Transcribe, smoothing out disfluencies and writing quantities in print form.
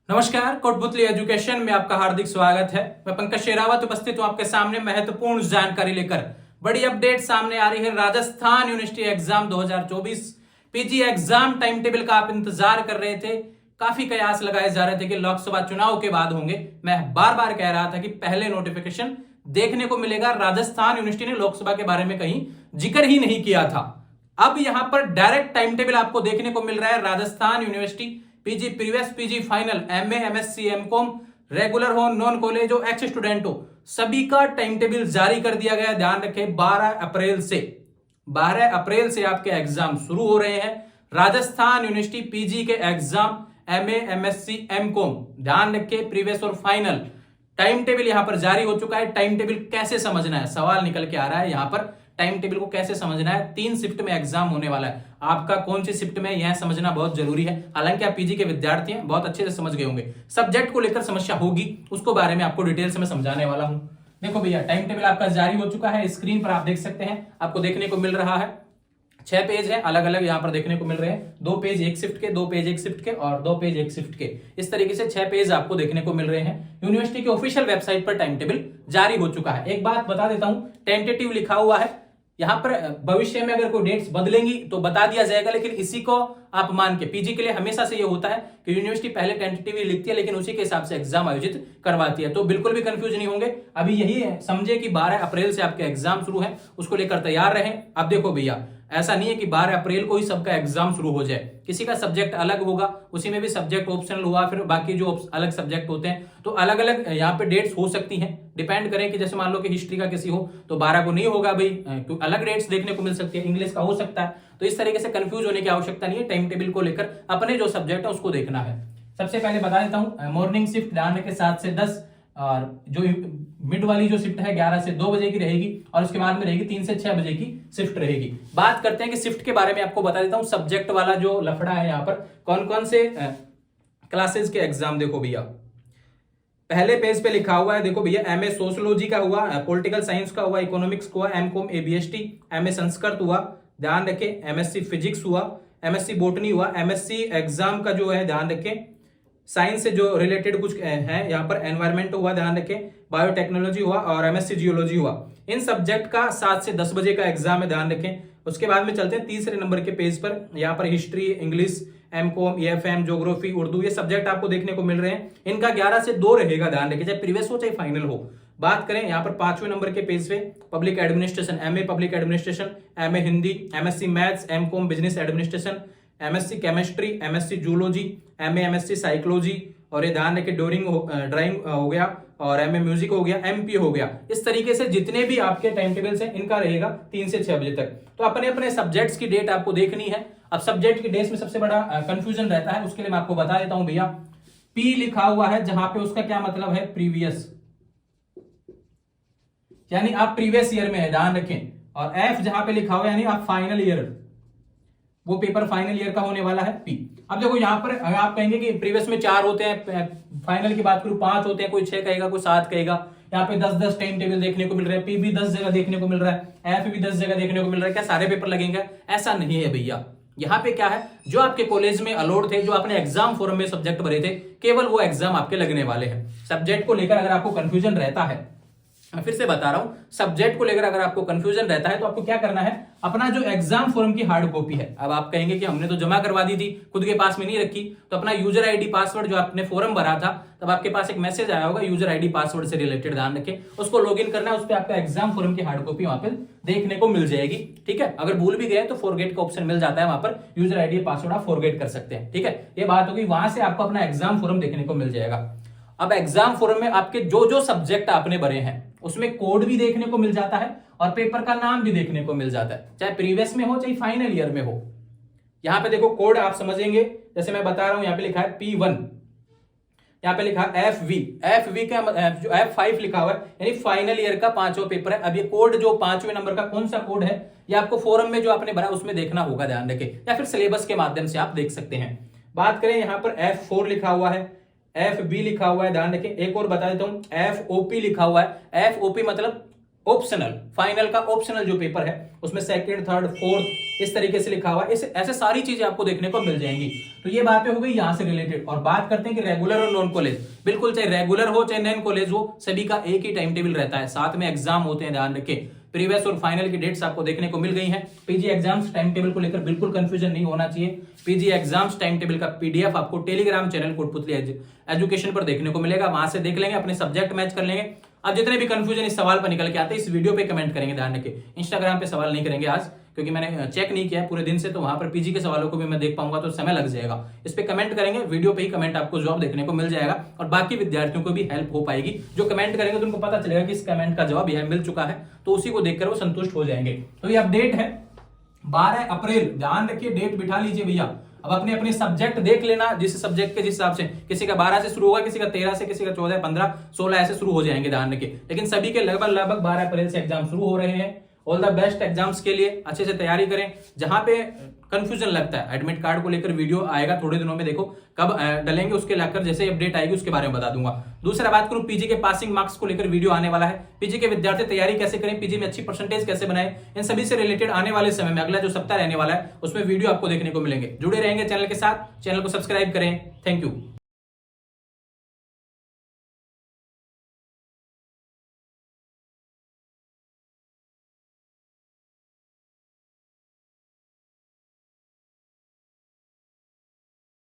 नमस्कार, कोटपुतली एजुकेशन में आपका हार्दिक स्वागत है। मैं पंकज शेरावत उपस्थित हूं आपके सामने महत्वपूर्ण जानकारी लेकर। बड़ी अपडेट सामने आ रही है। Rajasthan university exam 2024 PG exam time table का आप इंतजार कर रहे थे। काफी कयास लगाए जा रहे थे कि लोकसभा चुनाव के बाद होंगे। मैं बार बार कह रहा था कि पहले नोटिफिकेशन देखने को मिलेगा। राजस्थान यूनिवर्सिटी ने लोकसभा के बारे में कहीं जिक्र ही नहीं किया था। अब यहां पर डायरेक्ट टाइम टेबल आपको देखने को मिल रहा है। Rajasthan university PG previous, PG final, MA, MSc, MCom, regular हो, नॉन कॉलेज हो, एक्स स्टूडेंट हो, सभी का टाइम टेबल जारी कर दिया गया। ध्यान रखें 12 अप्रैल से आपके एग्जाम शुरू हो रहे हैं। राजस्थान यूनिवर्सिटी पीजी के एग्जाम एमए, एमएससी, एमकॉम, ध्यान रखें प्रीवियस और फाइनल टाइम टेबल यहां पर जारी हो चुका है। टाइम टेबल कैसे समझना है, सवाल निकल के आ रहा है यहां पर। टाइम टेबल को कैसे समझना है? 3 शिफ्ट में एग्जाम होने वाला है। आपका कौन सी शिफ्ट में, यह समझना बहुत जरूरी है। हालांकि आप पीजी के विद्यार्थी हैं, बहुत अच्छे से समझ गए होंगे। सब्जेक्ट को लेकर समस्या होगी, उसको बारे में आपको डिटेल से मैं समझाने वाला हूं। देखो भैया, टाइम टेबल आपका जारी हो चुका है। स्क्रीन पर आप देख सकते हैं, आपको देखने को मिल रहा है। 6 पेज है, अलग अलग यहां पर देखने को मिल रहे हैं। 2 पेज एक शिफ्ट के, 2 पेज एक शिफ्ट के और 2 पेज एक शिफ्ट के। इस तरीके से 6 पेज आपको देखने को मिल रहे हैं। यूनिवर्सिटी की ऑफिशियल वेबसाइट पर टाइम टेबल जारी हो चुका है। एक बात बता देता हूं, टेंटेटिव लिखा हुआ है। यहां पर भविष्य में अगर कोई डेट्स बदलेंगी तो बता दिया जाएगा, लेकिन इसी को आप मान के, पीजी के लिए हमेशा से ये होता है कि यूनिवर्सिटी पहले टेंटेटिव लिखती है, लेकिन उसी के हिसाब से एग्जाम आयोजित करवाती है। तो बिल्कुल भी कंफ्यूज नहीं होंगे। अभी यही है, समझे कि 12 अप्रैल से आपके एग्जाम शुरू है, उसको लेकर तैयार रहें। अब देखो भैया, ऐसा नहीं है कि 12 अप्रैल को ही सबका एग्जाम शुरू हो जाए। किसी का सब्जेक्ट अलग होगा, उसी में भी सब्जेक्ट ऑप्शनल हुआ, फिर बाकी जो अलग सब्जेक्ट होते हैं, तो अलग अलग यहाँ पे डेट्स हो सकती हैं। डिपेंड करें कि जैसे मान लो कि हिस्ट्री का किसी हो तो 12 को नहीं होगा भाई, क्योंकि अलग डेट्स देखने को मिल सकती है। इंग्लिश का हो सकता है। तो इस तरीके से कंफ्यूज होने की आवश्यकता नहीं है। टाइम टेबल को लेकर अपने जो सब्जेक्ट है उसको देखना है। सबसे पहले बता देता हूं, मॉर्निंग शिफ्ट ध्यान रखें 7 से 10, और जो मिड वाली जो शिफ्ट है 11 से 2 बजे की रहेगी, और उसके बाद में रहेगी 3 से 6 बजे की शिफ्ट रहेगी। बात करते हैं कि शिफ्ट के बारे में आपको बता देता हूं। सब्जेक्ट वाला जो लफड़ा है, यहाँ पर कौन कौन से क्लासेस के एग्जाम देखो भैया। पहले पेज पे लिखा हुआ है, देखो भैया, एमए सोशियोलॉजी का हुआ, पॉलिटिकल साइंस का हुआ, इकोनॉमिक्स का हुआ, एमकॉम एबीएसटी, एमए संस्कृत हुआ, ध्यान रखें, एमएससी फिजिक्स हुआ, एमएससी बॉटनी हुआ, एमएससी एग्जाम का जो है ध्यान रखें साइंस से जो रिलेटेड कुछ है, यहाँ पर एनवायरमेंट हुआ, ध्यान रखें, बायोटेक्नोलॉजी हुआ, और एमएससी जियोलॉजी हुआ। इन सब्जेक्ट का 7 से 10 बजे का एग्जाम है, ध्यान रखें। उसके बाद में चलते हैं तीसरे नंबर के पेज पर। यहाँ पर history, English, MCom, AFM, geography, Urdu, ये सब्जेक्ट आपको देखने को मिल रहे हैं। इनका 11 से 2 रहेगा, ध्यान रखें, चाहे प्रीवियस हो चाहे फाइनल हो। बात करें यहाँ पर 5वें नंबर के पेज पे, public administration, MA public administration, MA Hindi, MSc maths, MCom business administration, MSc chemistry, MSc zoology, MA MSc psychology, और ये ध्यान रखें ड्राइंग हो गया, और एमए म्यूजिक हो गया, एमपी हो गया। इस तरीके से जितने भी आपके टाइम टेबल्स हैं, इनका रहेगा 3 से 6 बजे तक। तो अपने अपने सब्जेक्ट्स की डेट आपको देखनी है। अब सब्जेक्ट की डेट्स में सबसे बड़ा कंफ्यूजन रहता है, उसके लिए मैं आपको बता देता हूं भैया। पी लिखा हुआ है, जहां पे उसका क्या मतलब है, प्रीवियस, यानी आप प्रीवियस ईयर में है, ध्यान रखें। और एफ जहां पे लिखा हुआ है, यानी आप फाइनल ईयर, वो पेपर फाइनल ईयर का होने वाला है, पी। अब देखो यहाँ पर अगर आप कहेंगे कि प्रीवियस में 4 होते हैं, फाइनल की बात करूं 5 होते हैं, कोई 6 कहेगा, कोई 7 कहेगा। यहाँ पे 10-10 टाइम टेबल देखने को मिल रहा है, पी भी 10 जगह देखने को मिल रहा है, एफ भी 10 जगह देखने को मिल रहा है। क्या सारे पेपर लगेंगे? ऐसा नहीं है भैया। यहाँ पे क्या है, जो आपके कॉलेज में अलाउड थे, जो आपने एग्जाम फॉर्म में सब्जेक्ट भरे थे, केवल वो एग्जाम आपके लगने वाले हैं। सब्जेक्ट को लेकर अगर आपको कंफ्यूजन रहता है, मैं फिर से बता रहा हूं, सब्जेक्ट को लेकर अगर आपको कंफ्यूजन रहता है तो आपको क्या करना है, अपना जो एग्जाम फॉर्म की हार्ड कॉपी है, अब आप कहेंगे कि हमने तो जमा करवा दी थी, खुद के पास में नहीं रखी, तो अपना यूजर आईडी पासवर्ड, जो आपने फॉर्म भरा था, तब आपके पास एक मैसेज आया होगा यूजर आईडी पासवर्ड से रिलेटेड, ध्यान रखें, उसको लॉगिन करना है। उस पर आपका एग्जाम फॉर्म की हार्ड कॉपी वहां पर देखने को मिल जाएगी। ठीक है, अगर भूल भी गए तो फॉरगेट का ऑप्शन मिल जाता है, वहां पर यूजर आईडी पासवर्ड आप फॉरगेट कर सकते हैं। ठीक है, ये बात होगी, वहां से आपको अपना एग्जाम फॉर्म देखने को मिल जाएगा। अब एग्जाम फॉर्म में आपके जो जो सब्जेक्ट आपने भरे हैं, उसमें कोड भी देखने को मिल जाता है, और पेपर का नाम भी देखने को मिल जाता है, चाहे प्रीवियस में हो चाहे फाइनल ईयर में हो। यहां पे देखो कोड आप समझेंगे, जैसे मैं बता रहा हूं, यहां पे लिखा है P1, यहां पे लिखा है FV का जो F5 लिखा हुआ है, यानी फाइनल ईयर का 5वां पेपर है। अब ये कोड जो 5वें नंबर का कौन सा कोड है, ये आपको फॉर्म में जो आपने भरा उसमें देखना होगा, ध्यान रखें, या फिर सिलेबस के माध्यम से आप देख सकते हैं। बात करें, यहां पर F4 लिखा हुआ है, FB लिखा हुआ है, ध्यान रखें। एक और बता देता हूं, FOP लिखा हुआ है। FOP मतलब ऑप्शनल, फाइनल का ऑप्शनल जो पेपर है उसमें सेकंड, थर्ड, फोर्थ इस तरीके से लिखा हुआ है, ऐसे सारी चीजें आपको देखने को मिल जाएंगी। तो ये बातें हो गई यहां से रिलेटेड। और बात करते हैं कि रेगुलर और नॉन कॉलेज, बिल्कुल चाहे रेगुलर हो चाहे नॉन कॉलेज हो, सभी का एक ही टाइम टेबल रहता है, साथ में एग्जाम होते हैं, ध्यान रखें। प्रीवियस और फाइनल की डेट्स आपको देखने को मिल गई हैं। पीजी एग्जाम्स टाइम टेबल को लेकर बिल्कुल कंफ्यूजन नहीं होना चाहिए। पीजी एग्जाम्स टाइम टेबल का पीडीएफ आपको टेलीग्राम चैनल कोटपुतली एजुकेशन पर देखने को मिलेगा, वहां से देख लेंगे, अपने सब्जेक्ट मैच कर लेंगे। अब जितने भी कंफ्यूजन इस सवाल पर निकल के आते हैं इस वीडियो पे कमेंट करेंगे, ध्यान रखें। इंस्टाग्राम पे सवाल नहीं करेंगे आज, क्योंकि मैंने चेक नहीं किया है पूरे दिन से, तो वहां पर पीजी के सवालों को भी मैं देख पाऊंगा तो समय लग जाएगा। इस पे कमेंट करेंगे, वीडियो पे ही कमेंट आपको जवाब देखने को मिल जाएगा, और बाकी विद्यार्थियों को भी हेल्प हो पाएगी। जो कमेंट करेंगे तो उनको पता चलेगा कि इस कमेंट का जवाब यह मिल चुका है, तो उसी को देखकर वो संतुष्ट हो जाएंगे। तो ये अपडेट है 12 अप्रैल, ध्यान रखिए, डेट बिठा लीजिए भैया। अब अपने अपने सब्जेक्ट देख लेना, जिस सब्जेक्ट के जिस हिसाब से, किसी का 12 से शुरू होगा, किसी का 13 से, किसी का 14, 15, 16 ऐसे शुरू हो जाएंगे, ध्यान रखिए। लेकिन सभी के लगभग 12 अप्रैल से एग्जाम शुरू हो रहे हैं। ऑल द बेस्ट एग्जाम्स के लिए, अच्छे से तैयारी करें। जहां पे कंफ्यूजन लगता है, एडमिट कार्ड को लेकर वीडियो आएगा थोड़े दिनों में, देखो कब डलेंगे, उसके लेकर जैसे अपडेट आएगी उसके बारे में बता दूंगा। दूसरा बात करूं, पीजी के पासिंग मार्क्स को लेकर वीडियो आने वाला है। पीजी के विद्यार्थी तैयारी कैसे करें, पीजी में अच्छी परसेंटेज कैसे बनाए, इन सभी से रिलेटेड आने वाले समय में, अगला जो सप्ताह रहने वाला है उसमें वीडियो आपको देखने को मिलेंगे। जुड़े रहेंगे चैनल के साथ, चैनल को सब्सक्राइब करें। Thank you.